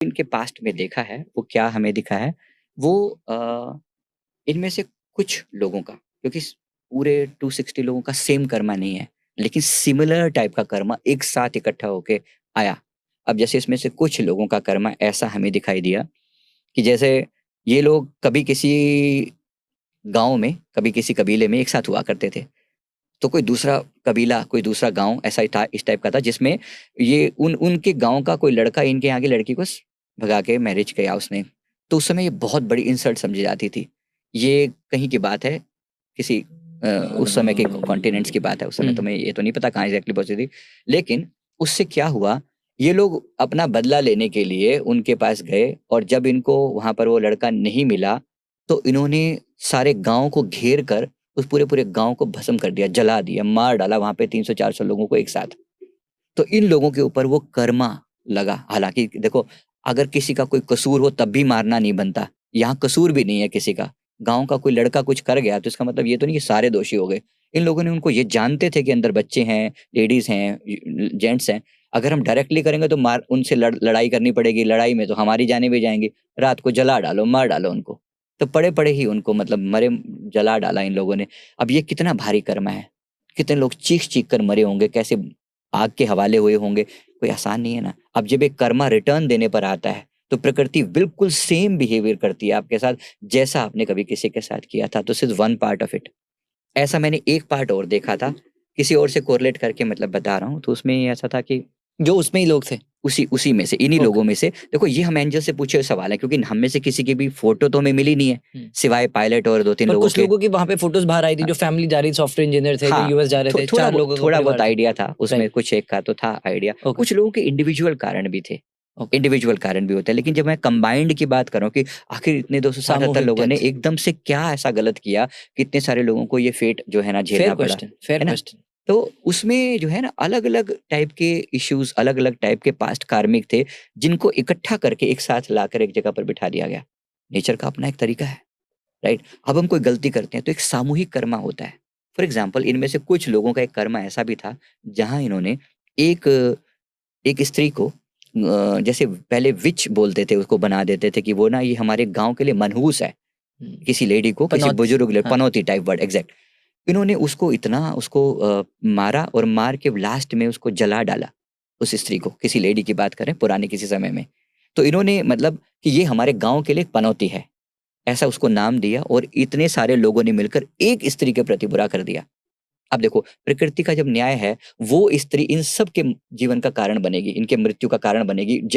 इनके पास्ट में देखा है, वो क्या हमें दिखा है, वो इनमें से कुछ लोगों का, क्योंकि पूरे 260 लोगों का सेम कर्मा नहीं है, लेकिन सिमिलर टाइप का कर्मा एक साथ इकट्ठा होके आया। अब जैसे इसमें से कुछ लोगों का कर्मा ऐसा हमें दिखाई दिया कि जैसे ये लोग कभी किसी गाँव में, कभी किसी कबीले में एक साथ हुआ करते थे। तो कोई दूसरा कबीला, कोई दूसरा गाँव ऐसा ही था, इस टाइप का था, जिसमें ये उनके गाँव का कोई लड़का इनके यहाँ की लड़की को भगा के मैरिज किया उसने। तो उस समय ये बहुत बड़ी इंसल्ट समझी जाती थी। ये कहीं की बात है, किसी उस समय के कॉन्टिनेंट्स की बात है, उस समय तो मैं ये तो नहीं पता कहाँ एग्ज़ैक्टली पहुँची थी। लेकिन उससे क्या हुआ, ये लोग अपना बदला लेने के लिए उनके पास गए और जब इनको वहाँ पर वो लड़का नहीं मिला, तो इन्होंने सारे गाँव को घेर कर उस पूरे गाँव को भस्म कर दिया, जला दिया, मार डाला वहाँ पे 300-400 लोगों को एक साथ। तो इन लोगों के ऊपर वो कर्मा लगा। हालाँकि देखो, अगर किसी का कोई कसूर हो तब भी मारना नहीं बनता। यहाँ कसूर भी नहीं है किसी का। गाँव का कोई लड़का कुछ कर गया तो इसका मतलब ये तो नहीं कि सारे दोषी हो गए। इन लोगों ने उनको ये जानते थे कि अंदर बच्चे हैं, लेडीज़ हैं, जेंट्स हैं। अगर हम डायरेक्टली करेंगे तो मार उनसे लड़ाई करनी पड़ेगी, लड़ाई में तो हमारी जानें भी जाएँगी। रात को जला डालो, मार डालो उनको। तो पड़े-पड़े ही उनको मतलब मरे जला डाला इन लोगों ने। अब ये कितना भारी कर्म है। कितने लोग चीख-चीख कर मरे होंगे, कैसे आग के हवाले हुए होंगे, कोई आसान नहीं है ना। अब जब एक कर्मा रिटर्न देने पर आता है, तो प्रकृति बिल्कुल सेम बिहेवियर करती है आपके साथ, जैसा आपने कभी किसी के साथ किया था। तो सिर्फ वन पार्ट ऑफ इट। ऐसा मैंने एक पार्ट और देखा था, किसी और से कोरिलेट करके मतलब बता रहा हूँ। तो उसमें ऐसा था कि जो उसमें ही लोग थे। उसी उसी में से, इन्हीं ओके। लोगों में से देखो, ये हम एंजल से पूछे हुए सवाल है, क्योंकि हम में से किसी की भी फोटो तो हमें मिली नहीं है, सिवाय पायलट और 2-3 पर लोगों कुछ के। लोगों की वहां पे फोटोस बाहर आई थी, जो फैमिली जा रही, सॉफ्टवेयर इंजीनियर थे, जो हाँ, यूएस जा रहे थे, थोड़ा 4 लोगों का थोड़ा बहुत परिवार था। आइडिया था उसमें, राइट। कुछ एक का तो था आइडिया। ओके। कुछ लोगों के इंडिविजुअल कारण भी थे। ओके। इंडिविजुअल कारण भी होते हैं, लेकिन जब मैं कंबाइंड की बात करूँ कि आखिर इतने 277 सामूहिक लोगों ने डेथ। एकदम से क्या ऐसा गलत किया कि इतने सारे लोगों को ये फेट जो है ना फेयर झेलना पड़ा, क्वेश्चन, फेयर है ना? क्वेश्चन। तो उसमें जो है ना अलग-अलग टाइप के इश्यूज़, अलग-अलग टाइप के पास्ट कार्मिक थे, जिनको इकट्ठा करके एक साथ लाकर एक जगह पर बिठा दिया गया। नेचर का अपना एक तरीका है, राइट? अब हम कोई गलती करते हैं तो एक सामूहिक कर्मा होता है। फॉर एग्ज़ाम्पल, इनमें से कुछ लोगों का एक कर्मा ऐसा भी था, जहाँ इन्होंने एक एक स्त्री को जैसे पहले विच बोलते थे, उसको बना देते थे कि वो ना ये हमारे गाँव के लिए मनहूस है। किसी लेडी को, किसी पनौती। बुजुर्ग हाँ। पनौती टाइप वर्ड एग्ज़ैक्ट। इन्होंने उसको इतना उसको मारा और मार के लास्ट में उसको जला डाला, उस स्त्री को। किसी लेडी की बात करें पुराने किसी समय में। तो इन्होंने मतलब कि ये हमारे गाँव के लिए एक पनौती है, ऐसा उसको नाम दिया और इतने सारे लोगों ने मिलकर एक स्त्री के प्रति बुरा कर दिया। अब देखो, प्रकृति का जब न्याय है, वो स्त्री इन सब के जीवन का कारण बनेगी, इनके मृत्यु का कारण बनेगी।